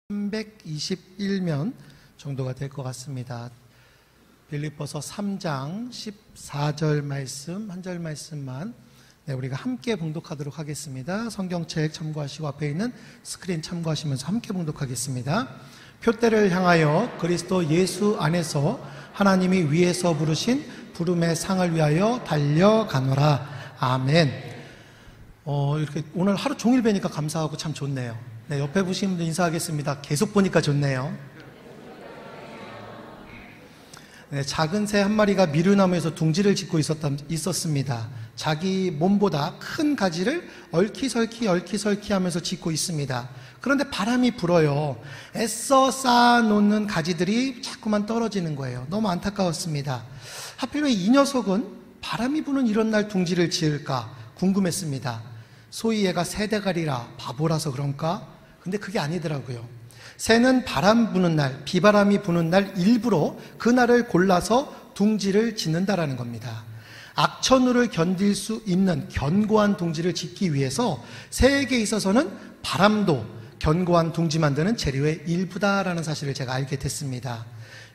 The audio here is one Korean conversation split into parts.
321면 정도가 될 것 같습니다. 빌립보서 3장 14절 말씀, 한 절 말씀만 우리가 함께 봉독하도록 하겠습니다. 성경책 참고하시고 앞에 있는 스크린 참고하시면서 함께 봉독하겠습니다. 표대를 향하여 그리스도 예수 안에서 하나님이 위에서 부르신 부름의 상을 위하여 달려가노라. 아멘. 이렇게 오늘 하루 종일 뵈니까 감사하고 참 좋네요. 네, 옆에 보시는 분들 인사하겠습니다. 계속 보니까 좋네요. 네, 작은 새 한 마리가 미루나무에서 둥지를 짓고 있었습니다. 자기 몸보다 큰 가지를 얼키설키 하면서 짓고 있습니다. 그런데 바람이 불어요. 애써 쌓아놓는 가지들이 자꾸만 떨어지는 거예요. 너무 안타까웠습니다. 하필 왜 이 녀석은 바람이 부는 이런 날 둥지를 지을까 궁금했습니다. 소위 얘가 새대가리라 바보라서 그런가? 근데 그게 아니더라고요. 새는 바람 부는 날, 비바람이 부는 날 일부러 그날을 골라서 둥지를 짓는다라는 겁니다. 악천후를 견딜 수 있는 견고한 둥지를 짓기 위해서 새에게 있어서는 바람도 견고한 둥지 만드는 재료의 일부다라는 사실을 제가 알게 됐습니다.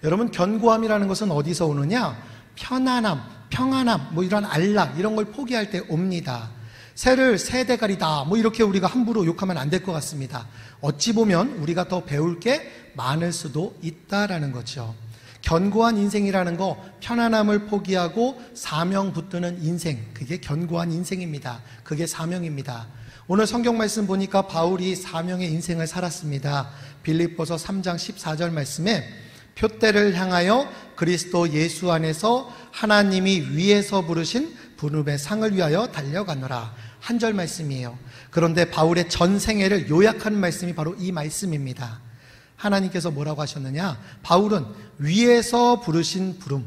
여러분, 견고함이라는 것은 어디서 오느냐? 편안함, 평안함, 이런 안락 이런 걸 포기할 때 옵니다. 새를 새대가리다 이렇게 우리가 함부로 욕하면 안 될 것 같습니다. 어찌 보면 우리가 더 배울 게 많을 수도 있다라는 거죠. 견고한 인생이라는 거, 편안함을 포기하고 사명 붙드는 인생, 그게 견고한 인생입니다. 그게 사명입니다. 오늘 성경 말씀 보니까 바울이 사명의 인생을 살았습니다. 빌립보서 3장 14절 말씀에 표대를 향하여 그리스도 예수 안에서 하나님이 위에서 부르신 부름의 상을 위하여 달려가노라. 한 절 말씀이에요. 그런데 바울의 전 생애를 요약한 말씀이 바로 이 말씀입니다. 하나님께서 뭐라고 하셨느냐? 바울은 위에서 부르신 부름,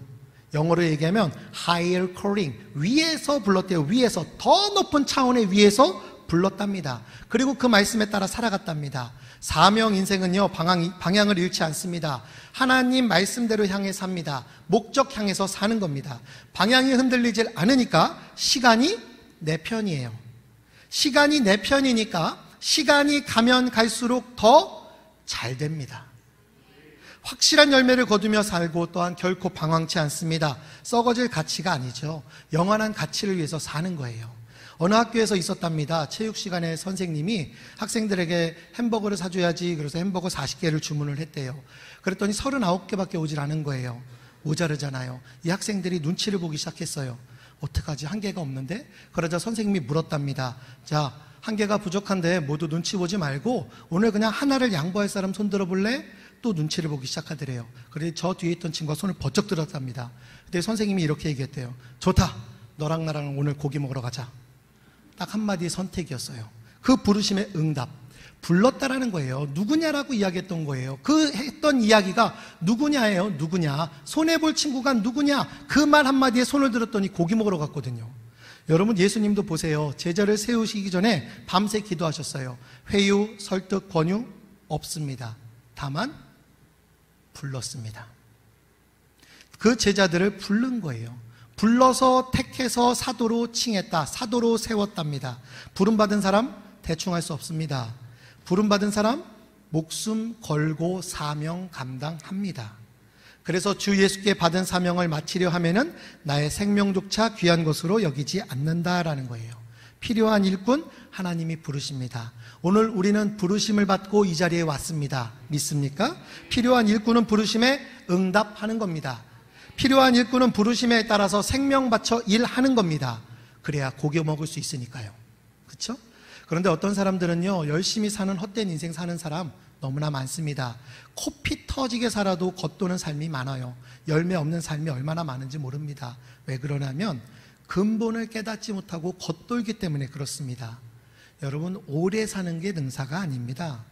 영어로 얘기하면 higher calling, 위에서 불렀대요. 위에서, 더 높은 차원의 위에서 불렀답니다. 그리고 그 말씀에 따라 살아갔답니다. 사명 인생은요, 방향을 잃지 않습니다. 하나님 말씀대로 향해 삽니다. 목적 향해서 사는 겁니다. 방향이 흔들리질 않으니까 시간이 내 편이에요. 시간이 내 편이니까 시간이 가면 갈수록 더 잘 됩니다. 확실한 열매를 거두며 살고 또한 결코 방황치 않습니다. 썩어질 가치가 아니죠. 영원한 가치를 위해서 사는 거예요. 어느 학교에서 있었답니다. 체육 시간에 선생님이 학생들에게 햄버거를 사줘야지 그래서 햄버거 40개를 주문을 했대요. 그랬더니 39개밖에 오질 않은 거예요. 모자르잖아요. 이 학생들이 눈치를 보기 시작했어요. 어떡하지? 한 개가 없는데? 그러자 선생님이 물었답니다. 자, 한 개가 부족한데 모두 눈치 보지 말고 오늘 그냥 하나를 양보할 사람 손 들어볼래? 또 눈치를 보기 시작하더래요. 그래서 저 뒤에 있던 친구가 손을 번쩍 들었답니다. 그때 선생님이 이렇게 얘기했대요. 좋다. 너랑 나랑 오늘 고기 먹으러 가자. 딱 한마디의 선택이었어요. 그 부르심의 응답. 불렀다라는 거예요. 누구냐라고 이야기했던 거예요. 그 했던 이야기가 누구냐예요. 누구냐. 손해볼 친구가 누구냐. 그 말 한마디에 손을 들었더니 고기 먹으러 갔거든요. 여러분, 예수님도 보세요. 제자를 세우시기 전에 밤새 기도하셨어요. 회유, 설득, 권유 없습니다. 다만 불렀습니다. 그 제자들을 부른 거예요. 불러서 택해서 사도로 칭했다. 사도로 세웠답니다. 부름받은 사람 대충 할 수 없습니다. 부름받은 사람 목숨 걸고 사명 감당합니다. 그래서 주 예수께 받은 사명을 마치려 하면은 나의 생명조차 귀한 것으로 여기지 않는다라는 거예요. 필요한 일꾼 하나님이 부르십니다. 오늘 우리는 부르심을 받고 이 자리에 왔습니다. 믿습니까? 필요한 일꾼은 부르심에 응답하는 겁니다. 필요한 일꾼은 부르심에 따라서 생명 바쳐 일하는 겁니다. 그래야 고기 먹을 수 있으니까요. 그렇죠? 그런데 어떤 사람들은요, 열심히 사는 헛된 인생 사는 사람 너무나 많습니다. 코피 터지게 살아도 겉도는 삶이 많아요. 열매 없는 삶이 얼마나 많은지 모릅니다. 왜 그러냐면 근본을 깨닫지 못하고 겉돌기 때문에 그렇습니다. 여러분, 오래 사는 게 능사가 아닙니다.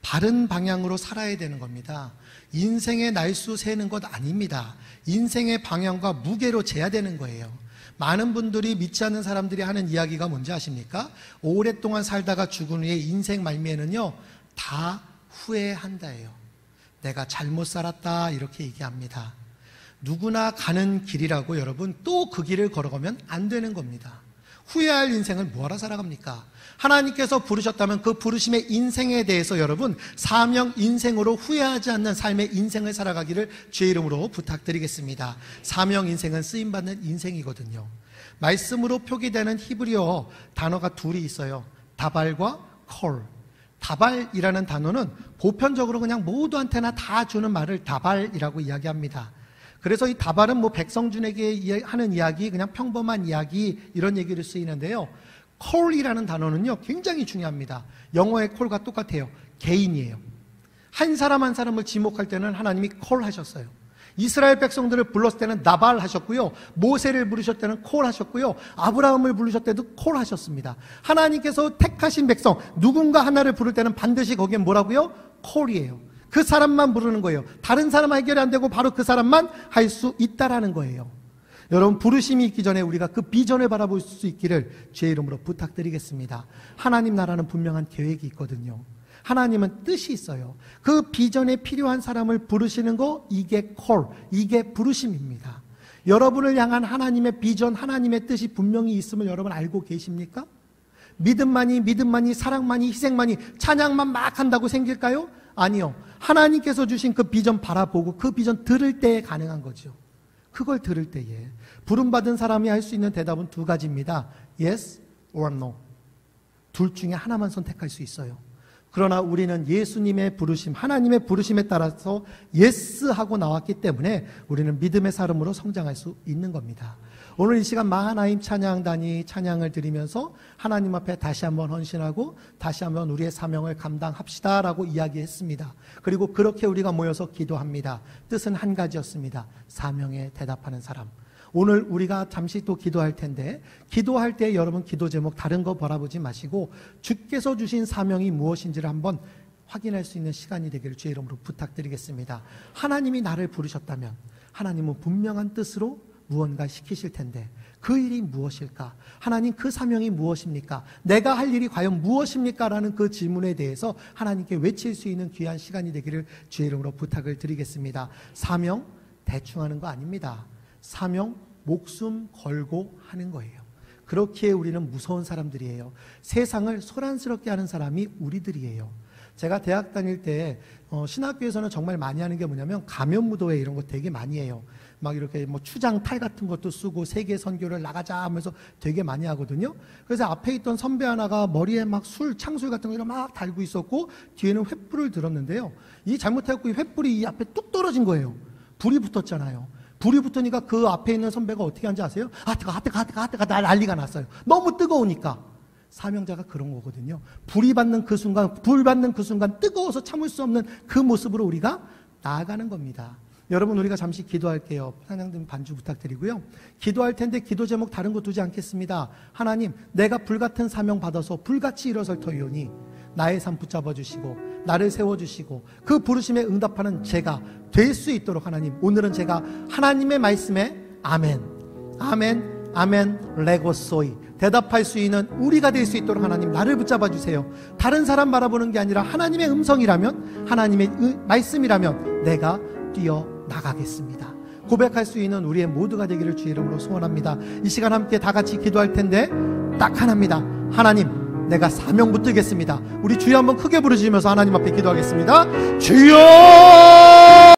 바른 방향으로 살아야 되는 겁니다. 인생의 날수 세는 것 아닙니다. 인생의 방향과 무게로 재야 되는 거예요. 많은 분들이 믿지 않는 사람들이 하는 이야기가 뭔지 아십니까? 오랫동안 살다가 죽은 후에 인생 말미에는요, 다 후회한다예요. 내가 잘못 살았다 이렇게 얘기합니다. 누구나 가는 길이라고 여러분 또 그 길을 걸어가면 안 되는 겁니다. 후회할 인생을 뭐하러 살아갑니까? 하나님께서 부르셨다면 그 부르심의 인생에 대해서 여러분 사명 인생으로 후회하지 않는 삶의 인생을 살아가기를 주의 이름으로 부탁드리겠습니다. 사명 인생은 쓰임받는 인생이거든요. 말씀으로 표기되는 히브리어 단어가 둘이 있어요. 다발과 콜. 다발이라는 단어는 보편적으로 그냥 모두한테나 다 주는 말을 다발이라고 이야기합니다. 그래서 이 다발은 뭐 백성준에게 하는 이야기, 그냥 평범한 이야기 이런 얘기를 쓰이는데요. 콜이라는 단어는요 굉장히 중요합니다. 영어의 콜과 똑같아요. 개인이에요. 한 사람 한 사람을 지목할 때는 하나님이 콜하셨어요. 이스라엘 백성들을 불렀을 때는 나발 하셨고요, 모세를 부르셨을 때는 콜 하셨고요, 아브라함을 부르셨을 때도 콜 하셨습니다. 하나님께서 택하신 백성 누군가 하나를 부를 때는 반드시 거기에 뭐라고요? 콜이에요. 그 사람만 부르는 거예요. 다른 사람 해결이 안 되고 바로 그 사람만 할 수 있다라는 거예요. 여러분 부르심이 있기 전에 우리가 그 비전을 바라볼 수 있기를 주의 이름으로 부탁드리겠습니다. 하나님 나라는 분명한 계획이 있거든요. 하나님은 뜻이 있어요. 그 비전에 필요한 사람을 부르시는 거, 이게 콜, 이게 부르심입니다. 여러분을 향한 하나님의 비전, 하나님의 뜻이 분명히 있음을 여러분 알고 계십니까? 믿음만이, 사랑만이, 희생만이, 찬양만 막 한다고 생길까요? 아니요. 하나님께서 주신 그 비전 바라보고 그 비전 들을 때에 가능한 거죠. 그걸 들을 때에 부름받은 사람이 할 수 있는 대답은 두 가지입니다. Yes or no. 둘 중에 하나만 선택할 수 있어요. 그러나 우리는 예수님의 부르심, 하나님의 부르심에 따라서 yes 하고 나왔기 때문에 우리는 믿음의 사람으로 성장할 수 있는 겁니다. 오늘 이 시간 마하나임 찬양단이 찬양을 드리면서 하나님 앞에 다시 한번 헌신하고 다시 한번 우리의 사명을 감당합시다라고 이야기했습니다. 그리고 그렇게 우리가 모여서 기도합니다. 뜻은 한 가지였습니다. 사명에 대답하는 사람. 오늘 우리가 잠시 또 기도할 텐데, 기도할 때 여러분 기도 제목 다른 거 바라보지 마시고 주께서 주신 사명이 무엇인지를 한번 확인할 수 있는 시간이 되기를 주의 이름으로 부탁드리겠습니다. 하나님이 나를 부르셨다면 하나님은 분명한 뜻으로 무언가 시키실 텐데 그 일이 무엇일까? 하나님 그 사명이 무엇입니까? 내가 할 일이 과연 무엇입니까? 라는 그 질문에 대해서 하나님께 외칠 수 있는 귀한 시간이 되기를 주의 이름으로 부탁을 드리겠습니다. 사명 대충 하는 거 아닙니다. 사명 목숨 걸고 하는 거예요. 그렇기에 우리는 무서운 사람들이에요. 세상을 소란스럽게 하는 사람이 우리들이에요. 제가 대학 다닐 때 신학교에서는 정말 많이 하는 게 뭐냐면 가면무도회 이런 거 되게 많이 해요. 막 이렇게 뭐 추장탈 같은 것도 쓰고 세계 선교를 나가자 하면서 되게 많이 하거든요. 그래서 앞에 있던 선배 하나가 머리에 막 창술 같은 거 막 달고 있었고 뒤에는 횃불을 들었는데요. 이 잘못해갖고 이 횃불이 이 앞에 뚝 떨어진 거예요. 불이 붙었잖아요. 불이 붙으니까 그 앞에 있는 선배가 어떻게 한지 아세요? 뜨거 난리가 났어요. 너무 뜨거우니까. 사명자가 그런 거거든요. 불 받는 그 순간 뜨거워서 참을 수 없는 그 모습으로 우리가 나아가는 겁니다. 여러분 우리가 잠시 기도할게요. 찬양님 반주 부탁드리고요. 기도할 텐데 기도 제목 다른 거 두지 않겠습니다. 하나님 내가 불같은 사명 받아서 불같이 일어설 터이오니 나의 삶 붙잡아 주시고 나를 세워주시고 그 부르심에 응답하는 제가 될 수 있도록 하나님 오늘은 제가 하나님의 말씀에 아멘 레고소이 대답할 수 있는 우리가 될 수 있도록 하나님 나를 붙잡아 주세요. 다른 사람 바라보는 게 아니라 하나님의 음성이라면 하나님의 말씀이라면 내가 뛰어나가겠습니다. 고백할 수 있는 우리의 모두가 되기를 주의 이름으로 소원합니다. 이 시간 함께 다 같이 기도할 텐데 딱 하나입니다. 하나님 내가 사명 붙들겠습니다. 우리 주여 한번 크게 부르시면서 하나님 앞에 기도하겠습니다. 주여